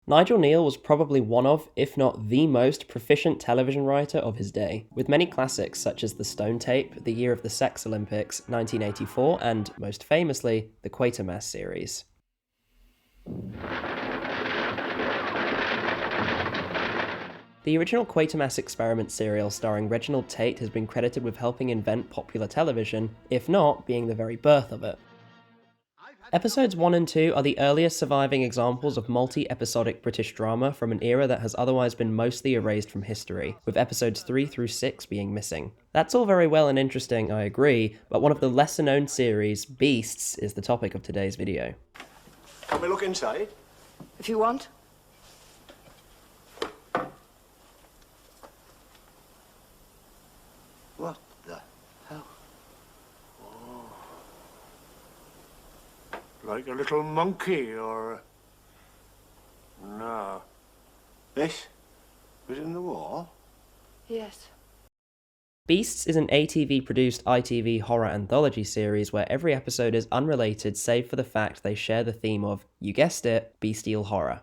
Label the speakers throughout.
Speaker 1: Nigel Kneale was probably one of, if not the most proficient television writer of his day, with many classics such as The Stone Tape, The Year of the Sex Olympics, 1984, and, most famously, the Quatermass series. The original Quatermass Experiment serial starring Reginald Tate has been credited with helping invent popular television, if not being the very birth of it. Episodes 1 and 2 are the earliest surviving examples of multi-episodic British drama from an era that has otherwise been mostly erased from history, with episodes 3 through 6 being missing. That's all very well and interesting, I agree, but one of the lesser-known series, Beasts, is the topic of today's video.
Speaker 2: Can we look inside?
Speaker 3: If you want.
Speaker 2: What the hell? Oh. Like a little monkey or... No. This was in the wall?
Speaker 3: Yes.
Speaker 1: Beasts is an ATV-produced ITV horror anthology series where every episode is unrelated save for the fact they share the theme of, you guessed it, bestial horror.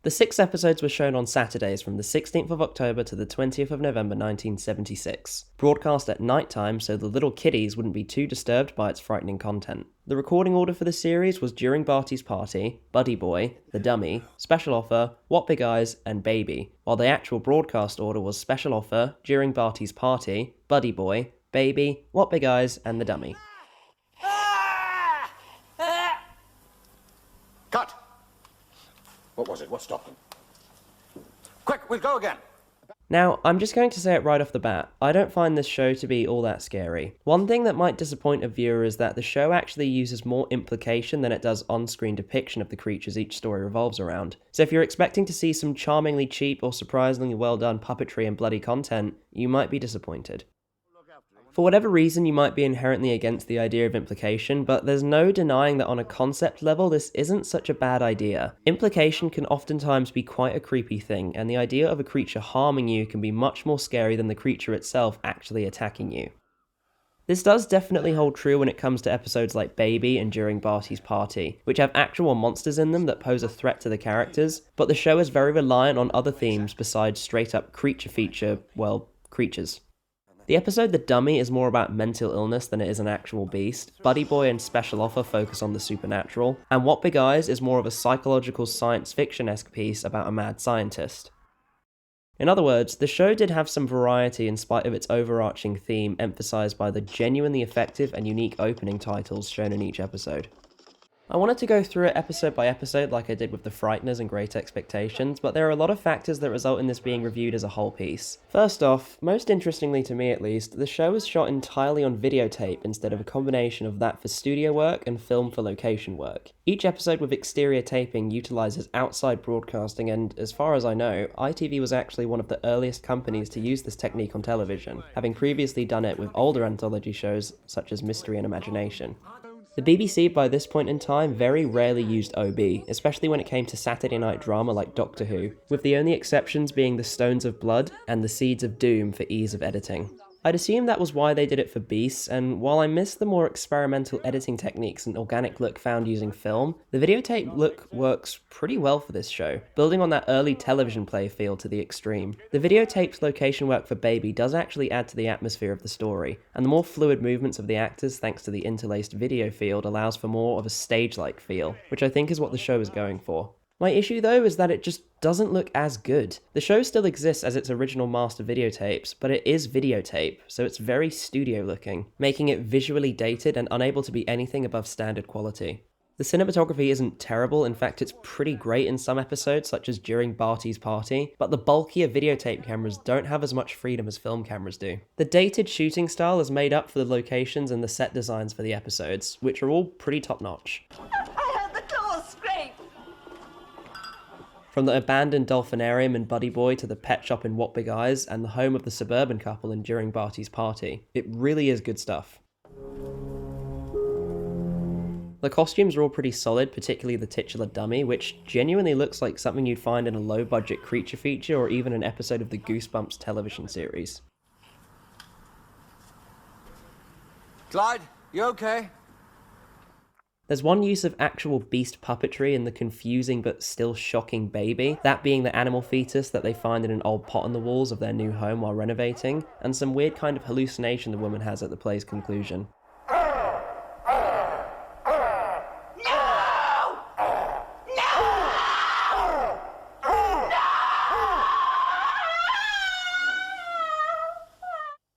Speaker 1: The 6 episodes were shown on Saturdays from the 16th of October to the 20th of November 1976, broadcast at night time so the little kiddies wouldn't be too disturbed by its frightening content. The recording order for the series was During Barty's Party, Buddy Boy, The Dummy, Special Offer, What Big Eyes, and Baby, while the actual broadcast order was Special Offer, During Barty's Party, Buddy Boy, Baby, What Big Eyes, and The Dummy.
Speaker 2: Cut! What was it? What stopped them? Quick, we'll go again!
Speaker 1: Now, I'm just going to say it right off the bat, I don't find this show to be all that scary. One thing that might disappoint a viewer is that the show actually uses more implication than it does on-screen depiction of the creatures each story revolves around. So if you're expecting to see some charmingly cheap or surprisingly well done puppetry and bloody content, you might be disappointed. For whatever reason, you might be inherently against the idea of implication, but there's no denying that on a concept level, this isn't such a bad idea. Implication can oftentimes be quite a creepy thing, and the idea of a creature harming you can be much more scary than the creature itself actually attacking you. This does definitely hold true when it comes to episodes like Baby and During Barty's Party, which have actual monsters in them that pose a threat to the characters, but the show is very reliant on other themes besides straight up creature feature, well, creatures. The episode The Dummy is more about mental illness than it is an actual beast, Buddy Boy and Special Offer focus on the supernatural, and What Big Eyes is more of a psychological science fiction-esque piece about a mad scientist. In other words, the show did have some variety in spite of its overarching theme emphasised by the genuinely effective and unique opening titles shown in each episode. I wanted to go through it episode by episode like I did with The Frighteners and Great Expectations, but there are a lot of factors that result in this being reviewed as a whole piece. First off, most interestingly to me at least, the show is shot entirely on videotape instead of a combination of that for studio work and film for location work. Each episode with exterior taping utilises outside broadcasting and, as far as I know, ITV was actually one of the earliest companies to use this technique on television, having previously done it with older anthology shows such as Mystery and Imagination. The BBC by this point in time very rarely used OB, especially when it came to Saturday night drama like Doctor Who, with the only exceptions being the Stones of Blood and the Seeds of Doom for ease of editing. I'd assume that was why they did it for Beasts, and while I miss the more experimental editing techniques and organic look found using film, the videotape look works pretty well for this show, building on that early television play feel to the extreme. The videotape's location work for Baby does actually add to the atmosphere of the story, and the more fluid movements of the actors thanks to the interlaced video field allows for more of a stage-like feel, which I think is what the show is going for. My issue though is that it just doesn't look as good. The show still exists as its original master videotapes, but it is videotape, so it's very studio looking, making it visually dated and unable to be anything above standard quality. The cinematography isn't terrible, in fact it's pretty great in some episodes such as During Barty's Party, but the bulkier videotape cameras don't have as much freedom as film cameras do. The dated shooting style is made up for the locations and the set designs for the episodes, which are all pretty top notch. From the abandoned dolphinarium in Buddy Boy to the pet shop in What Big Eyes and the home of the suburban couple in During Barty's Party, it really is good stuff. The costumes are all pretty solid, particularly the titular dummy, which genuinely looks like something you'd find in a low-budget creature feature or even an episode of the Goosebumps television series.
Speaker 2: Clyde, you okay?
Speaker 1: There's one use of actual beast puppetry in the confusing but still shocking baby, that being the animal fetus that they find in an old pot on the walls of their new home while renovating, and some weird kind of hallucination the woman has at the play's conclusion.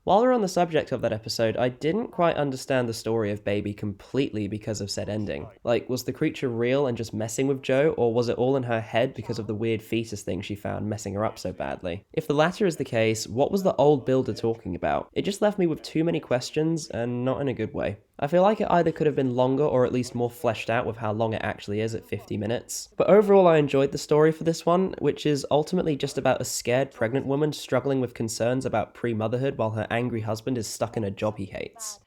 Speaker 1: While we're on the subject of that episode, I didn't quite understand the story of Baby completely because of said ending. Like, was the creature real and just messing with Jo, or was it all in her head because of the weird fetus thing she found messing her up so badly? If the latter is the case, what was the old builder talking about? It just left me with too many questions, and not in a good way. I feel like it either could have been longer or at least more fleshed out with how long it actually is at 50 minutes. But overall I enjoyed the story for this one, which is ultimately just about a scared pregnant woman struggling with concerns about pre-motherhood while her angry husband is stuck in a job he hates.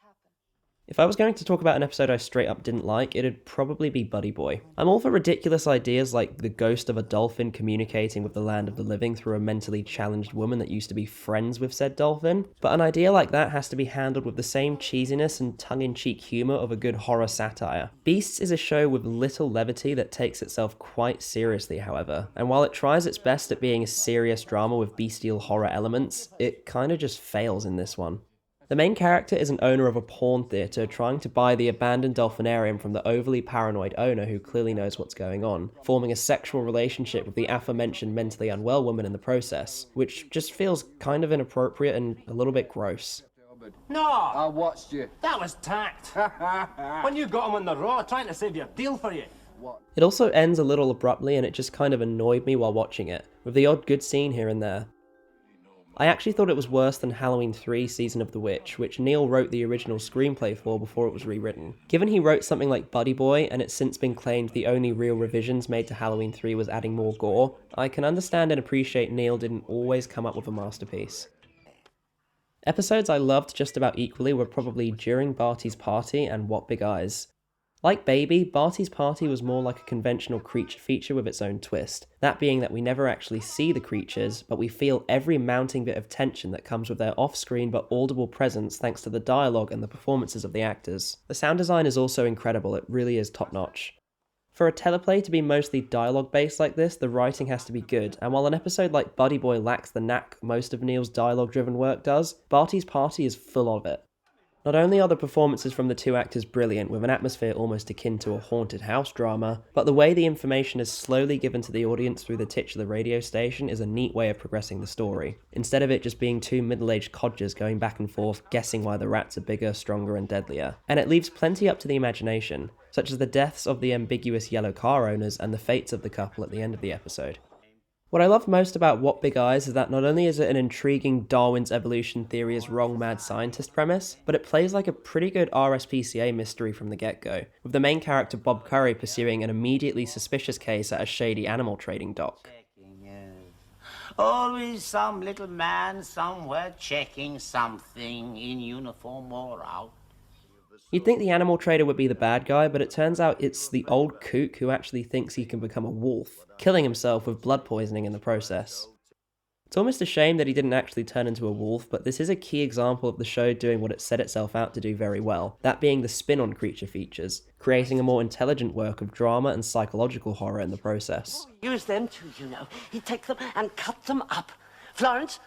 Speaker 1: If I was going to talk about an episode I straight up didn't like, it'd probably be Buddy Boy. I'm all for ridiculous ideas like the ghost of a dolphin communicating with the land of the living through a mentally challenged woman that used to be friends with said dolphin, but an idea like that has to be handled with the same cheesiness and tongue-in-cheek humour of a good horror satire. Beasts is a show with little levity that takes itself quite seriously, however, and while it tries its best at being a serious drama with bestial horror elements, it kinda just fails in this one. The main character is an owner of a porn theatre trying to buy the abandoned dolphinarium from the overly paranoid owner who clearly knows what's going on, forming a sexual relationship with the aforementioned mentally unwell woman in the process, which just feels kind of inappropriate and a little bit gross.
Speaker 4: No!
Speaker 5: I watched you.
Speaker 4: That was tact. When you got him on the raw, trying to save your deal for you.
Speaker 1: It also ends a little abruptly and it just kind of annoyed me while watching it, with the odd good scene here and there. I actually thought it was worse than Halloween 3 Season of the Witch, which Neale wrote the original screenplay for before it was rewritten. Given he wrote something like Buddy Boy, and it's since been claimed the only real revisions made to Halloween 3 was adding more gore, I can understand and appreciate Neale didn't always come up with a masterpiece. Episodes I loved just about equally were probably During Barty's Party and What Big Eyes. Like Baby, Barty's Party was more like a conventional creature feature with its own twist, that being that we never actually see the creatures, but we feel every mounting bit of tension that comes with their off-screen but audible presence thanks to the dialogue and the performances of the actors. The sound design is also incredible, it really is top-notch. For a teleplay to be mostly dialogue-based like this, the writing has to be good, and while an episode like Buddy Boy lacks the knack most of Neale's dialogue-driven work does, Barty's Party is full of it. Not only are the performances from the two actors brilliant, with an atmosphere almost akin to a haunted house drama, but the way the information is slowly given to the audience through the titular radio station is a neat way of progressing the story, instead of it just being two middle-aged codgers going back and forth guessing why the rats are bigger, stronger and deadlier. And it leaves plenty up to the imagination, such as the deaths of the ambiguous yellow car owners and the fates of the couple at the end of the episode. What I love most about What Big Eyes is that not only is it an intriguing Darwin's evolution theory is wrong mad scientist premise, but it plays like a pretty good RSPCA mystery from the get-go, with the main character Bob Curry pursuing an immediately suspicious case at a shady animal trading dock.
Speaker 6: Always some little man somewhere checking something in uniform or out.
Speaker 1: You'd think the animal trader would be the bad guy, but it turns out it's the old kook who actually thinks he can become a wolf, killing himself with blood poisoning in the process. It's almost a shame that he didn't actually turn into a wolf, but this is a key example of the show doing what it set itself out to do very well, that being the spin on creature features, creating a more intelligent work of drama and psychological horror in the process.
Speaker 7: Use them too, you know. He'd take them and cut them up. Florence,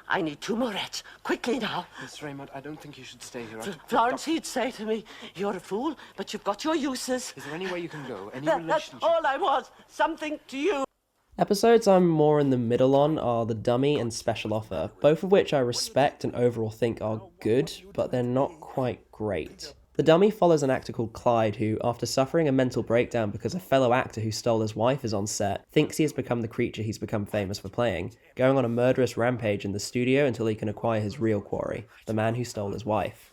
Speaker 7: I need 2 more rats. Quickly now.
Speaker 5: Miss Raymond, I don't think you should stay here.
Speaker 7: Florence, he'd say to me, you're a fool, but you've got your uses.
Speaker 5: Is there any way you can go? Any
Speaker 7: That's
Speaker 5: relationship?
Speaker 7: all I want. Something to you.
Speaker 1: Episodes I'm more in the middle on are The Dummy and Special Offer, both of which I respect and overall think are good, but they're not quite great. The Dummy follows an actor called Clyde who, after suffering a mental breakdown because a fellow actor who stole his wife is on set, thinks he has become the creature he's become famous for playing, going on a murderous rampage in the studio until he can acquire his real quarry, the man who stole his wife.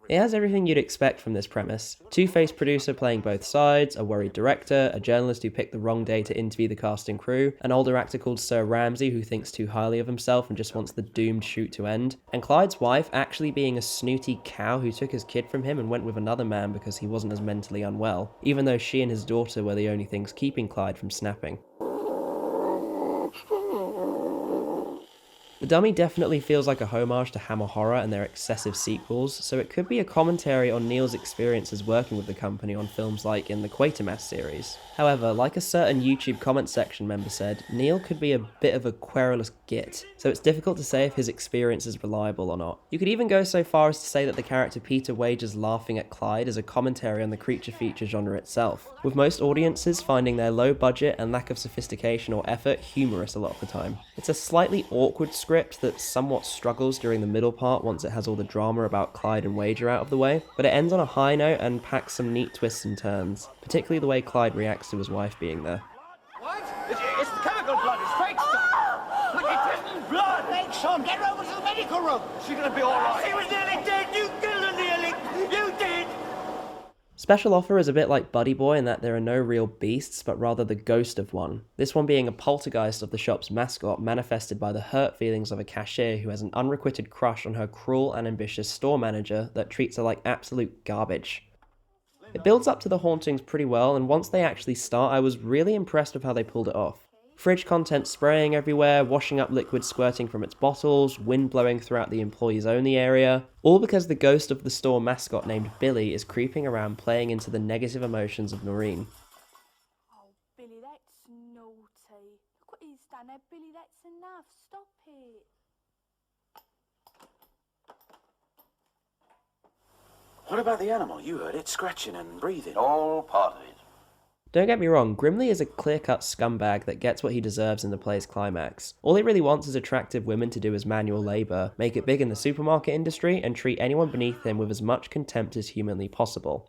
Speaker 1: It has everything you'd expect from this premise. Two-faced producer playing both sides, a worried director, a journalist who picked the wrong day to interview the cast and crew, an older actor called Sir Ramsay who thinks too highly of himself and just wants the doomed shoot to end, and Clyde's wife actually being a snooty cow who took his kid from him and went with another man because he wasn't as mentally unwell, even though she and his daughter were the only things keeping Clyde from snapping. The Dummy definitely feels like a homage to Hammer Horror and their excessive sequels, so it could be a commentary on Neale's experiences working with the company on films like in the Quatermass series. However, like a certain YouTube comment section member said, Neale could be a bit of a querulous git, so it's difficult to say if his experience is reliable or not. You could even go so far as to say that the character Peter Wager's laughing at Clyde is a commentary on the creature feature genre itself, with most audiences finding their low budget and lack of sophistication or effort humorous a lot of the time. It's a slightly awkward script that somewhat struggles during the middle part once it has all the drama about Clyde and Wager out of the way, but it ends on a high note and packs some neat twists and turns, particularly the way Clyde reacts to his wife being there.
Speaker 4: What? It's the chemical blood. It's fake stuff. Look, it isn't blood.
Speaker 6: Make Sean, get her over to the medical room.
Speaker 4: She's gonna be all right.
Speaker 6: She was nearly dead. You killed her nearly. You did.
Speaker 1: Special Offer is a bit like Buddy Boy in that there are no real beasts, but rather the ghost of one. This one being a poltergeist of the shop's mascot, manifested by the hurt feelings of a cashier who has an unrequited crush on her cruel and ambitious store manager that treats her like absolute garbage. It builds up to the hauntings pretty well, and once they actually start, I was really impressed with how they pulled it off. Fridge content spraying everywhere, washing up liquid squirting from its bottles, wind blowing throughout the employees only area, all because the ghost of the store mascot named Billy is creeping around playing into the negative emotions of Murrain.
Speaker 8: Oh, Billy, that's naughty. Look what he's done there, Billy, that's enough. Stop it.
Speaker 2: What about the animal? You heard it scratching and breathing. All part of it.
Speaker 1: Don't get me wrong, Grimley is a clear-cut scumbag that gets what he deserves in the play's climax. All he really wants is attractive women to do his manual labour, make it big in the supermarket industry, and treat anyone beneath him with as much contempt as humanly possible.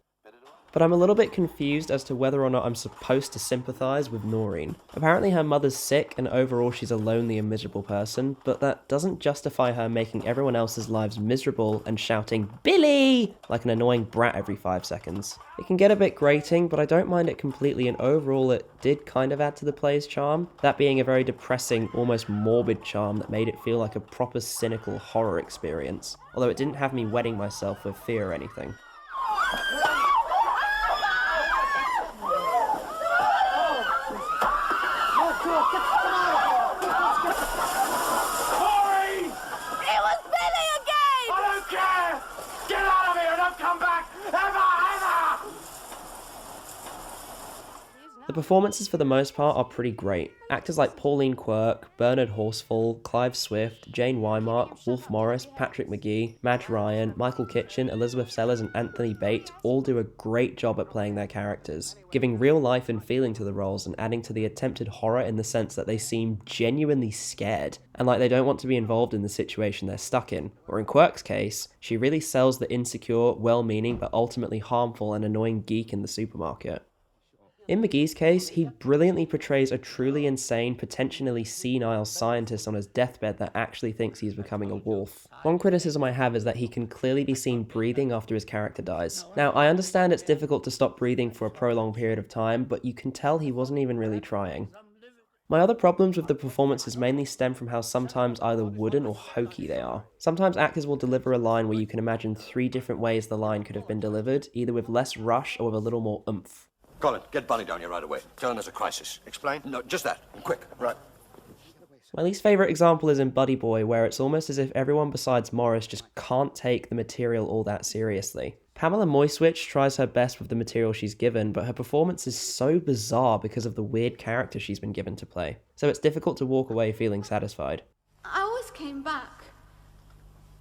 Speaker 1: But I'm a little bit confused as to whether or not I'm supposed to sympathise with Noreen. Apparently her mother's sick and overall she's a lonely and miserable person, but that doesn't justify her making everyone else's lives miserable and shouting, "Billy!" like an annoying brat every 5 seconds. It can get a bit grating, but I don't mind it completely, and overall it did kind of add to the play's charm, that being a very depressing, almost morbid charm that made it feel like a proper cynical horror experience, although it didn't have me wetting myself with fear or anything. The performances for the most part are pretty great. Actors like Pauline Quirk, Bernard Horsfall, Clive Swift, Jane Wymark, Wolf Morris, Patrick McGee, Madge Ryan, Michael Kitchen, Elizabeth Sellers and Anthony Bate all do a great job at playing their characters, giving real life and feeling to the roles and adding to the attempted horror in the sense that they seem genuinely scared and like they don't want to be involved in the situation they're stuck in. Or in Quirk's case, she really sells the insecure, well-meaning but ultimately harmful and annoying geek in the supermarket. In McGee's case, he brilliantly portrays a truly insane, potentially senile scientist on his deathbed that actually thinks he's becoming a wolf. One criticism I have is that he can clearly be seen breathing after his character dies. Now, I understand it's difficult to stop breathing for a prolonged period of time, but you can tell he wasn't even really trying. My other problems with the performances mainly stem from how sometimes either wooden or hokey they are. Sometimes actors will deliver a line where you can imagine 3 different ways the line could have been delivered, either with less rush or with a little more oomph.
Speaker 2: Colin, get Bunny down here right away. Tell him there's a crisis. Explain? No, just that. And quick. Right.
Speaker 1: My least favourite example is in Buddy Boy, where it's almost as if everyone besides Morris just can't take the material all that seriously. Pamela Moiswitch tries her best with the material she's given, but her performance is so bizarre because of the weird character she's been given to play, so it's difficult to walk away feeling satisfied.
Speaker 3: I always came back,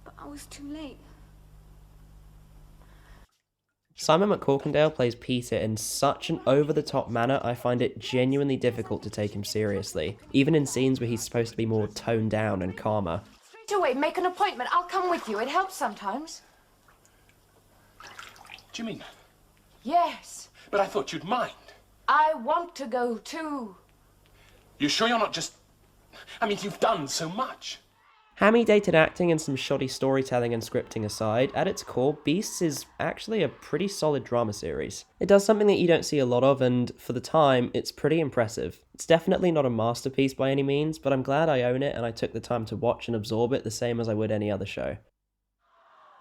Speaker 3: but I was too late.
Speaker 1: Simon McCorkindale plays Peter in such an over-the-top manner I find it genuinely difficult to take him seriously, even in scenes where he's supposed to be more toned down and calmer.
Speaker 3: Straight away, make an appointment. I'll come with you. It helps sometimes.
Speaker 4: Do you mean that?
Speaker 3: Yes.
Speaker 4: But I thought you'd mind.
Speaker 3: I want to go too.
Speaker 4: You sure you're not just... I mean, you've done so much.
Speaker 1: Hammy-dated acting and some shoddy storytelling and scripting aside, at its core, Beasts is actually a pretty solid drama series. It does something that you don't see a lot of, and for the time, it's pretty impressive. It's definitely not a masterpiece by any means, but I'm glad I own it and I took the time to watch and absorb it the same as I would any other show.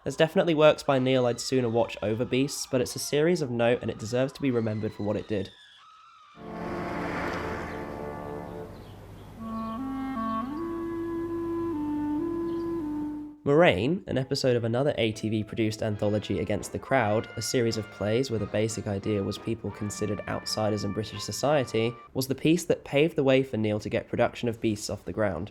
Speaker 1: There's definitely works by Neale I'd sooner watch over Beasts, but it's a series of note and it deserves to be remembered for what it did. Murrain, an episode of another ATV-produced anthology Against the Crowd, a series of plays where the basic idea was people considered outsiders in British society, was the piece that paved the way for Neale to get production of Beasts off the ground.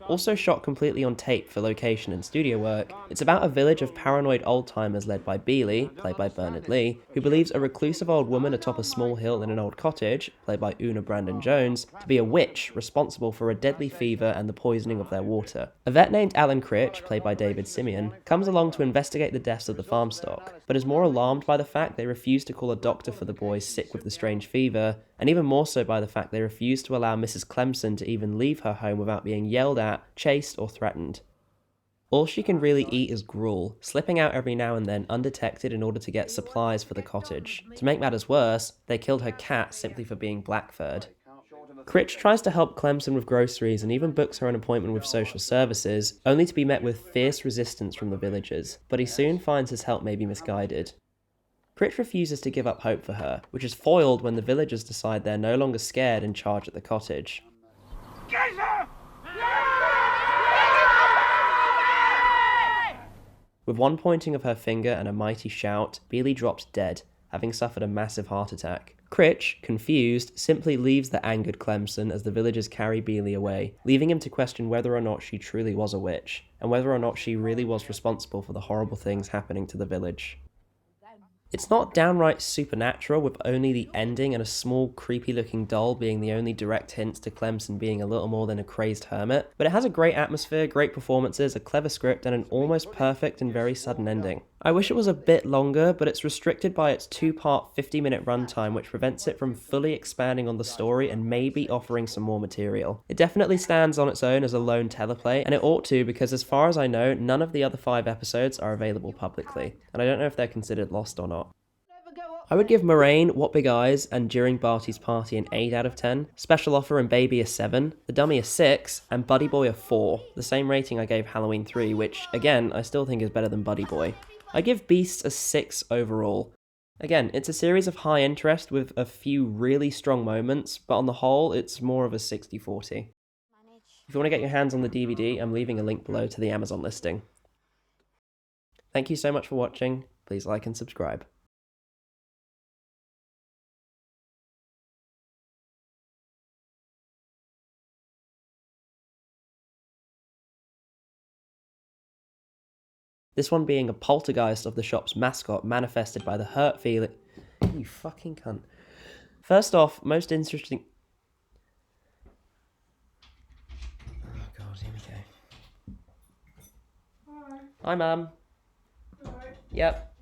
Speaker 1: Also shot completely on tape for location and studio work, it's about a village of paranoid old-timers led by Bealey, played by Bernard Lee, who believes a reclusive old woman atop a small hill in an old cottage, played by Una Brandon Jones, to be a witch responsible for a deadly fever and the poisoning of their water. A vet named Alan Critch, played by David Simeon, comes along to investigate the deaths of the farm stock, but is more alarmed by the fact they refuse to call a doctor for the boys sick with the strange fever, and even more so by the fact they refuse to allow Mrs. Clemson to even leave her home without being yelled at, chased, or threatened. All she can really eat is gruel, slipping out every now and then undetected in order to get supplies for the cottage. To make matters worse, they killed her cat simply for being black-furred. Critch tries to help Clemson with groceries and even books her an appointment with social services, only to be met with fierce resistance from the villagers, but he soon finds his help may be misguided. Critch refuses to give up hope for her, which is foiled when the villagers decide they're no longer scared and charge at the cottage. With one pointing of her finger and a mighty shout, Bealey drops dead, having suffered a massive heart attack. Critch, confused, simply leaves the angered Clemson as the villagers carry Bealey away, leaving him to question whether or not she truly was a witch, and whether or not she really was responsible for the horrible things happening to the village. It's not downright supernatural, with only the ending and a small, creepy-looking doll being the only direct hints to Clemson being a little more than a crazed hermit, but it has a great atmosphere, great performances, a clever script, and an almost perfect and very sudden ending. I wish it was a bit longer, but it's restricted by its 2-part 50-minute runtime, which prevents it from fully expanding on the story and maybe offering some more material. It definitely stands on its own as a lone teleplay, and it ought to because as far as I know, none of the other 5 episodes are available publicly, and I don't know if they're considered lost or not. I would give Murrain, What Big Eyes, and During Barty's Party an 8 out of 10, Special Offer and Baby a 7, The Dummy a 6, and Buddy Boy a 4, the same rating I gave Halloween 3, which, again, I still think is better than Buddy Boy. I give Beasts a 6 overall. Again, it's a series of high interest with a few really strong moments, but on the whole, it's more of a 60-40. If you want to get your hands on the DVD, I'm leaving a link below to the Amazon listing. Thank you so much for watching, please like and subscribe. This one being a poltergeist of the shop's mascot manifested by the hurt feeling... You fucking cunt. First off, most interesting... Oh god, here we go.
Speaker 9: Hi.
Speaker 1: Hi, Mum.
Speaker 9: Alright.
Speaker 1: Yep.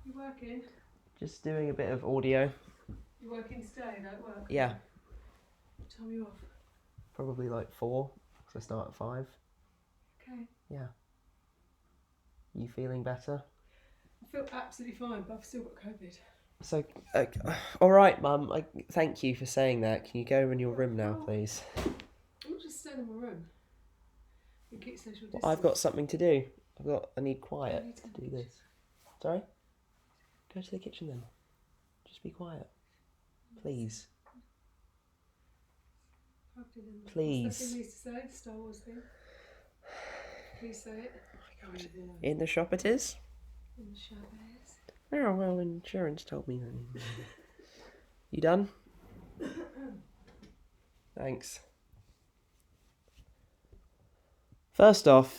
Speaker 9: You working?
Speaker 1: Just doing a bit of audio.
Speaker 9: You working today, though, at work?
Speaker 1: Yeah.
Speaker 9: What time are you off?
Speaker 1: Probably like 4, because I start at 5.
Speaker 9: Okay.
Speaker 1: Yeah. You feeling better?
Speaker 9: I feel absolutely fine, but I've still got COVID.
Speaker 1: So, alright, Mum, thank you for saying that. Can you go in your room now, please?
Speaker 9: I'm not just staying in my room. You keep social distance.
Speaker 1: I've got something to do. I need quiet
Speaker 9: need
Speaker 1: to do this. Sorry? Go to the kitchen then. Just be quiet. Please. Please.
Speaker 9: What's that thing you used to say? The Star Wars thing? Please say it.
Speaker 1: Oh my god. In the shop it is?
Speaker 9: In the Chavez.
Speaker 1: Oh, well, insurance told me that. You done? Thanks. First off,